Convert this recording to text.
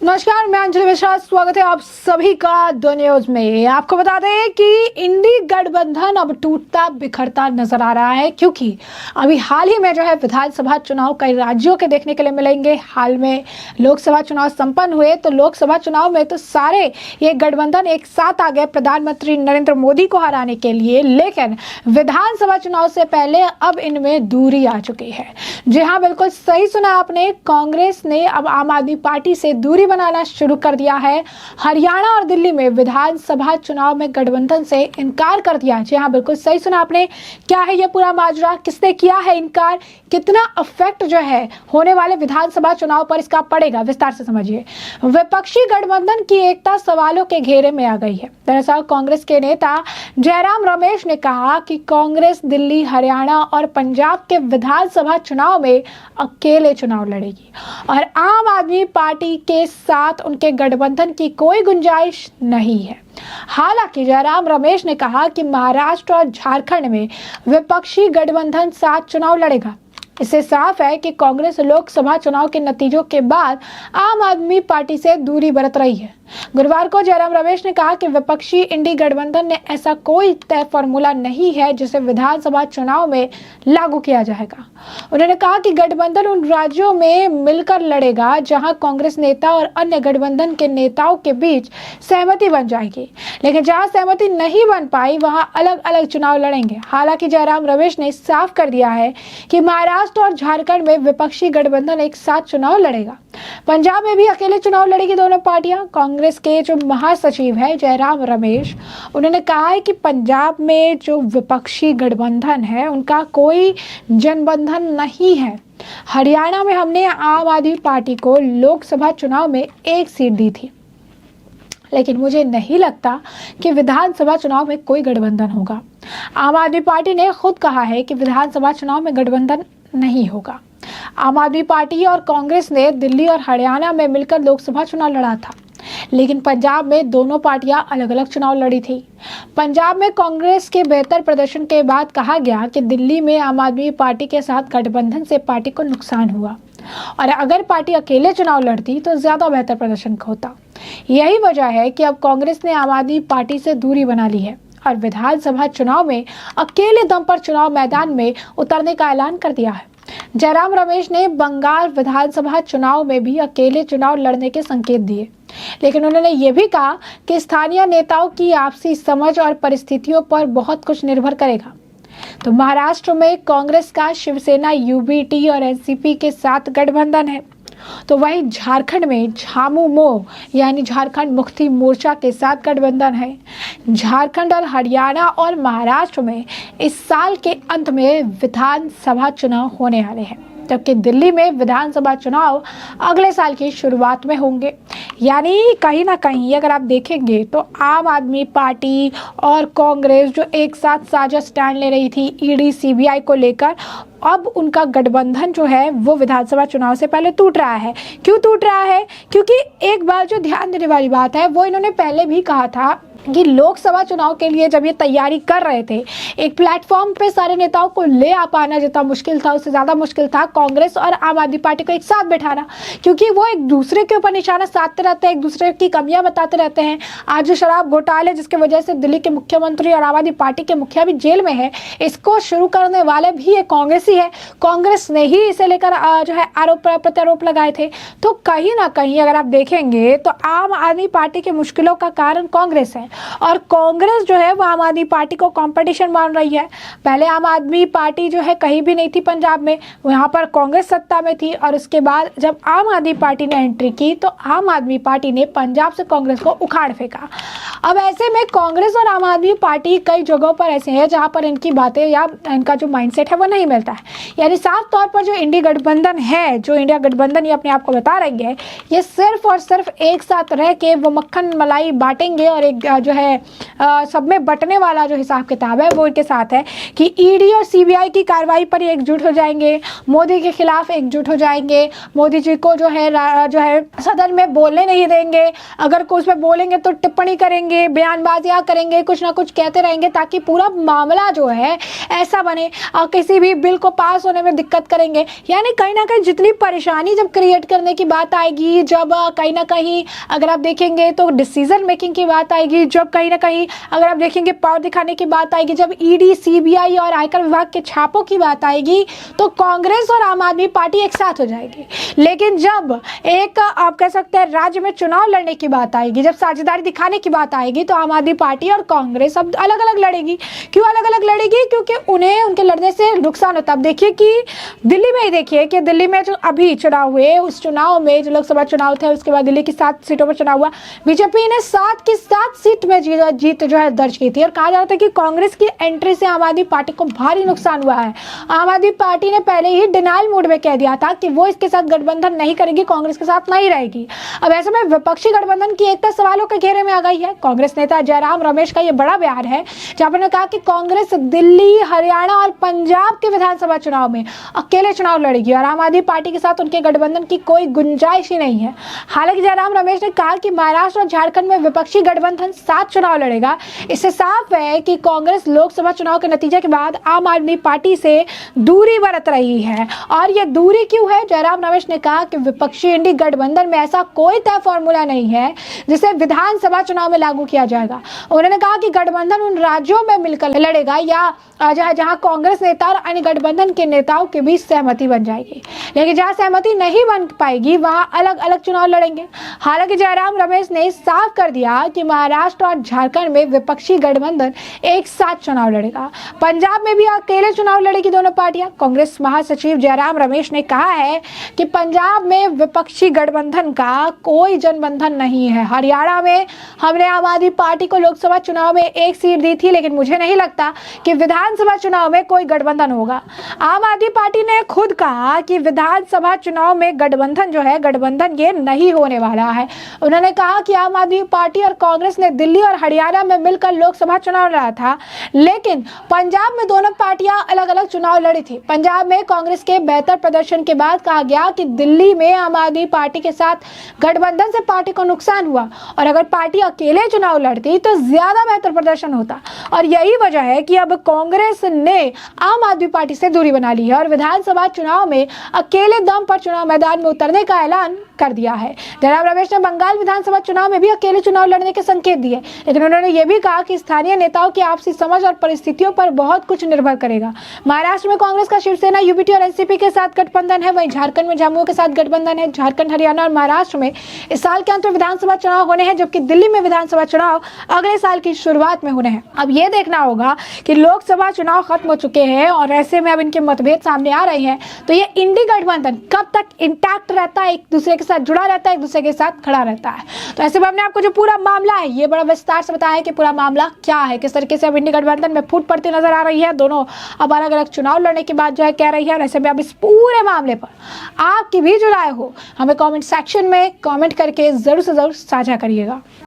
नमस्कार, मैं अंजलि मिश्रा। स्वागत है आप सभी का द न्यूज में। आपको बता दें कि इंडी गठबंधन अब टूटता बिखरता नजर आ रहा है, क्योंकि अभी हाल ही में जो है विधानसभा चुनाव कई राज्यों के देखने के लिए मिलेंगे। हाल में लोकसभा चुनाव संपन्न हुए, तो लोकसभा चुनाव में तो सारे ये गठबंधन एक साथ आ गए प्रधानमंत्री नरेंद्र मोदी को हराने के लिए, लेकिन विधानसभा चुनाव से पहले अब इनमें दूरी आ चुकी है। जी हाँ, बिल्कुल सही सुना आपने। कांग्रेस ने अब आम आदमी पार्टी से दूरी बनाना शुरू कर दिया है। हरियाणा और दिल्ली में विधानसभा चुनाव में गठबंधन से इनकार कर दिया। जी हाँ, बिल्कुल सही सुना आपने। क्या है ये पूरा माजरा, किसने किया है इनकार, कितना इफेक्ट जो है होने वाले विधानसभा चुनाव पर इसका पड़ेगा, विस्तार से समझिए। विपक्षी गठबंधन की एकता सवालों के घेरे में आ गई है। दरअसल कांग्रेस के नेता जयराम रमेश ने कहा कि कांग्रेस दिल्ली, हरियाणा और पंजाब के विधानसभा चुनाव में अकेले चुनाव लड़ेगी और आम आदमी पार्टी के साथ उनके गठबंधन की कोई गुंजाइश नहीं है। हालांकि जयराम रमेश ने कहा कि महाराष्ट्र और झारखंड में विपक्षी गठबंधन साथ चुनाव लड़ेगा। इससे साफ है कि कांग्रेस लोकसभा चुनाव के नतीजों के बाद आम आदमी पार्टी से दूरी बरत रही है। गुरुवार को जयराम रमेश ने कहा कि विपक्षी इंडी गठबंधन ने ऐसा कोई तय फॉर्मूला नहीं है जिसे विधानसभा चुनाव में लागू किया जाएगा। उन्होंने कहा कि गठबंधन उन राज्यों में मिलकर लड़ेगा जहां कांग्रेस नेता और अन्य गठबंधन के नेताओं के बीच सहमति बन जाएगी, लेकिन जहां सहमति नहीं बन पाई वहां अलग अलग चुनाव लड़ेंगे। हालांकि जयराम रमेश ने साफ कर दिया है कि महाराष्ट्र और झारखंड में विपक्षी गठबंधन एक साथ चुनाव लड़ेगा। पंजाब में भी अकेले चुनाव लड़ेगी दोनों पार्टियां। कांग्रेस के जो महासचिव है जयराम रमेश, उन्होंने कहा है कि पंजाब में जो विपक्षी गठबंधन है उनका कोई जनबंधन नहीं है। हरियाणा में हमने आम आदमी पार्टी को लोकसभा चुनाव में 1 सीट दी थी, लेकिन मुझे नहीं लगता कि विधानसभा चुनाव में कोई गठबंधन होगा। आम आदमी पार्टी ने खुद कहा है कि विधानसभा चुनाव में गठबंधन नहीं होगा। आम आदमी पार्टी और कांग्रेस ने दिल्ली और हरियाणा में मिलकर लोकसभा चुनाव लड़ा था, लेकिन पंजाब में दोनों पार्टियां अलग अलग चुनाव लड़ी थी। पंजाब में कांग्रेस के बेहतर प्रदर्शन के बाद कहा गया कि दिल्ली में आम आदमी पार्टी के साथ गठबंधन से पार्टी को नुकसान हुआ और अगर पार्टी अकेले चुनाव लड़ती तो ज्यादा बेहतर प्रदर्शन होता। यही वजह है कि अब कांग्रेस ने आम आदमी पार्टी से दूरी बना ली है और विधानसभा चुनाव में अकेले दम पर चुनाव मैदान में उतरने का ऐलान कर दिया है। जयराम रमेश ने बंगाल विधानसभा चुनाव में भी अकेले चुनाव लड़ने के संकेत दिए, लेकिन उन्होंने ये भी कहा कि स्थानीय नेताओं की आपसी समझ और परिस्थितियों पर बहुत कुछ निर्भर करेगा। तो महाराष्ट्र में कांग्रेस का शिवसेना, यूबीटी और एनसीपी के साथ गठबंधन है, तो वहीं झारखंड में झामुमो यानी झारखंड मुक्ति मोर्चा के साथ गठबंधन है। झारखंड और हरियाणा और महाराष्ट्र में इस साल के अंत में विधानसभा चुनाव होने वाले हैं, जबकि दिल्ली में विधानसभा चुनाव अगले साल की शुरुआत में होंगे। यानी कहीं ना कहीं अगर आप देखेंगे तो आम आदमी पार्टी और कांग्रेस जो एक साथ साझा स्टैंड ले रही थी ईडी सीबीआई को लेकर, अब उनका गठबंधन जो है वो विधानसभा चुनाव से पहले टूट रहा है। क्यों टूट रहा है? क्योंकि एक बात जो ध्यान देने वाली बात है, वो इन्होंने पहले भी कहा था कि लोकसभा चुनाव के लिए जब ये तैयारी कर रहे थे, एक प्लेटफॉर्म पे सारे नेताओं को ले आ पाना जितना मुश्किल था उससे ज़्यादा मुश्किल था कांग्रेस और आम आदमी पार्टी को एक साथ बैठाना, क्योंकि वो एक दूसरे के ऊपर निशाना साधते रहते हैं, एक दूसरे की कमियां बताते रहते हैं। आज जो शराब घोटाले जिसकी वजह से दिल्ली के मुख्यमंत्री और आम आदमी पार्टी के मुखिया भी जेल में है, इसको शुरू करने वाले भी एक कांग्रेस ही है। कांग्रेस ने ही इसे लेकर जो है आरोप प्रत्यारोप लगाए थे। तो कहीं ना कहीं अगर आप देखेंगे तो आम आदमी पार्टी की मुश्किलों का कारण कांग्रेस है और कांग्रेस जो है वो आम आदमी पार्टी को कंपटीशन मान रही है। पहले आम आदमी पार्टी जो है कहीं भी नहीं थी पंजाब में, वहाँ पर कांग्रेस सत्ता में थी और उसके बाद जब आम आदमी पार्टी ने एंट्री की तो आम आदमी पार्टी ने पंजाब से कांग्रेस को उखाड़ फेंका। अब ऐसे में कांग्रेस और आम आदमी पार्टी कई जगहों पर ऐसे हैं जहाँ पर इनकी बातें या इनका जो माइंडसेट है वो नहीं मिलता है। यानी साफ तौर पर जो इंडी गठबंधन है, जो इंडिया गठबंधन ये अपने आप को बता रही है, ये सिर्फ और सिर्फ एक साथ रह के वो मक्खन मलाई बांटेंगे और एक जो है सब में बंटने वाला जो हिसाब किताब है वो इनके साथ है कि ईडी और सीबीआई की कार्रवाई पर एकजुट हो जाएंगे, मोदी के खिलाफ एकजुट हो जाएंगे, मोदी जी को जो है सदन में बोलने नहीं देंगे, अगर कुछ में बोलेंगे तो टिप्पणी करेंगे, बयानबाजियां करेंगे, कुछ ना कुछ कहते रहेंगे ताकि पूरा मामला जो है ऐसा बने किसी भी बिल को पास होने में दिक्कत करेंगे। यानी कहीं ना कहीं जितनी परेशानी जब क्रिएट करने की बात आएगी, जब कहीं ना कहीं अगर आप देखेंगे तो डिसीजन मेकिंग की बात आएगी, जब कहीं ना कहीं अगर आप देखेंगे पावर दिखाने की बात आएगी, जब ईडी सीबीआई और आयकर विभाग के छापों की बात आएगी तो कांग्रेस और आम आदमी पार्टी एक साथ हो जाएगी। लेकिन जब एक आप कह सकते हैं राज्य में चुनाव लड़ने की बात आएगी, जब साझेदारी दिखाने की बात आएगी तो आम आदमी पार्टी और कांग्रेस अब अलग अलग लड़ेगी। क्यों अलग अलग लड़ेगी? क्योंकि उन्हें उनके लड़ने से नुकसान होता है। अब देखिए कि दिल्ली में ही देखिए कि दिल्ली में जो अभी चुनाव हुए, उस चुनाव में जो लोकसभा चुनाव थे उसके बाद दिल्ली की 7 सीटों पर चुनाव हुआ, बीजेपी ने 7 की 7 सीट में जीत जो है दर्ज की थी। और कहा जाता है कि कांग्रेस की एंट्री से आम आदमी पार्टी को भारी नुकसान हुआ है। आम आदमी पार्टी ने पहले ही डिनाइल मोड में कह दिया था कि वो इसके साथ गठबंधन नहीं करेगी, कांग्रेस के साथ नहीं रहेगी। अब ऐसे में विपक्षी गठबंधन की एकता सवालों के घेरे में आ गई है। कांग्रेस नेता जयराम रमेश का यह बड़ा बयान है जहां पर कहा कि कांग्रेस दिल्ली, हरियाणा और पंजाब के विधानसभा चुनाव में अकेले चुनाव लड़ेगी और आम आदमी पार्टी के साथ उनके गठबंधन की कोई गुंजाइश ही नहीं है। हालांकि जयराम रमेश ने कहा कि महाराष्ट्र और झारखंड में विपक्षी गठबंधन 7 चुनाव लड़ेगा। इससे साफ है कि कांग्रेस लोकसभा चुनाव के नतीजे के बाद आम आदमी पार्टी से दूरी बरत रही है। और यह दूरी क्यों है? जयराम रमेश ने कहा कि विपक्षी इंडी गठबंधन में ऐसा कोई तय फॉर्मूला नहीं है जिसे विधानसभा चुनाव में लागू किया जाएगा। उन्होंने कहा कि गठबंधन उन राज्यों में मिलकर लड़ेगा या जहां कांग्रेस नेता और अन्य गठबंधन के नेताओं के बीच सहमति बन जाएगी, लेकिन जहां सहमति नहीं बन पाएगी वहां अलग अलग चुनाव लड़ेंगे। हालांकि जयराम रमेश ने साफ कर दिया कि महाराष्ट्र और झारखंड में विपक्षी गठबंधन एक साथ चुनाव लड़ेगा। पंजाब में भी अकेले चुनाव लड़ेगी दोनों पार्टियां। कांग्रेस महासचिव जयराम रमेश ने कहा है कि पंजाब में विपक्षी गठबंधन का कोई जनबंधन नहीं है। हरियाणा में हमने आम आदमी पार्टी को लोकसभा चुनाव में 1 सीट दी थी, लेकिन मुझे नहीं लगता कि विधानसभा चुनाव में कोई गठबंधन होगा। आम आदमी पार्टी ने खुद कहा कि विधानसभा चुनाव में गठबंधन जो है, गठबंधन ये नहीं होने वाला है। उन्होंने कहा कि आम आदमी पार्टी और कांग्रेस ने दिल्ली और हरियाणा में मिलकर लोकसभा चुनाव लड़ा था, लेकिन पंजाब में दोनों पार्टियां अलग अलग चुनाव लड़ी थी। पंजाब में कांग्रेस के बेहतर प्रदर्शन के बाद कहा गया कि दिल्ली में आम आदमी पार्टी के साथ गठबंधन से पार्टी को नुकसान हुआ और अगर पार्टी अकेले चुनाव लड़ती तो ज्यादा बेहतर प्रदर्शन होता। और यही वजह है कि अब कांग्रेस ने आम आदमी पार्टी से दूरी बना ली है और विधानसभा चुनाव में अकेले दम पर चुनाव मैदान में उतरने का ऐलान कर दिया है। जयराम रमेश ने बंगाल विधानसभा चुनाव में भी अकेले चुनाव लड़ने के संकेत दिए, लेकिन उन्होंने ये भी कहा कि स्थानीय नेताओं की आपसी समझ और परिस्थितियों पर बहुत कुछ निर्भर करेगा। महाराष्ट्र में कांग्रेस का शिवसेना, यूपीटी और एनसीपी के साथ गठबंधन है, वहीं झारखंड में जम्मू के साथ गठबंधन है। झारखंड, हरियाणा और महाराष्ट्र में इस साल के अंत में विधानसभा चुनाव होने हैं, जबकि दिल्ली में विधानसभा चुनाव अगले साल की शुरुआत में होने हैं। अब ये देखना होगा कि लोकसभा चुनाव खत्म हो चुके हैं और ऐसे में अब इनके मतभेद सामने आ रहे हैं, तो ये इंडी गठबंधन कब तक इंटैक्ट रहता है, एक दूसरे के साथ जुड़ा रहता है, एक दूसरे के साथ खड़ा रहता है। तो ऐसे में हमने आपको जो पूरा मामला है ये बड़ा विस्तार से बताया है कि पूरा मामला क्या है, किस तरीके से अब इंडी गठबंधन में फूट पड़ती नजर आ रही है। दोनों अब अलग अलग चुनाव लड़ने की बात जो है कह रही है। और ऐसे में अब इस पूरे मामले पर आपकी भी जो राय हो हमें कमेंट सेक्शन में कमेंट करके जरूर से जरूर साझा करिएगा।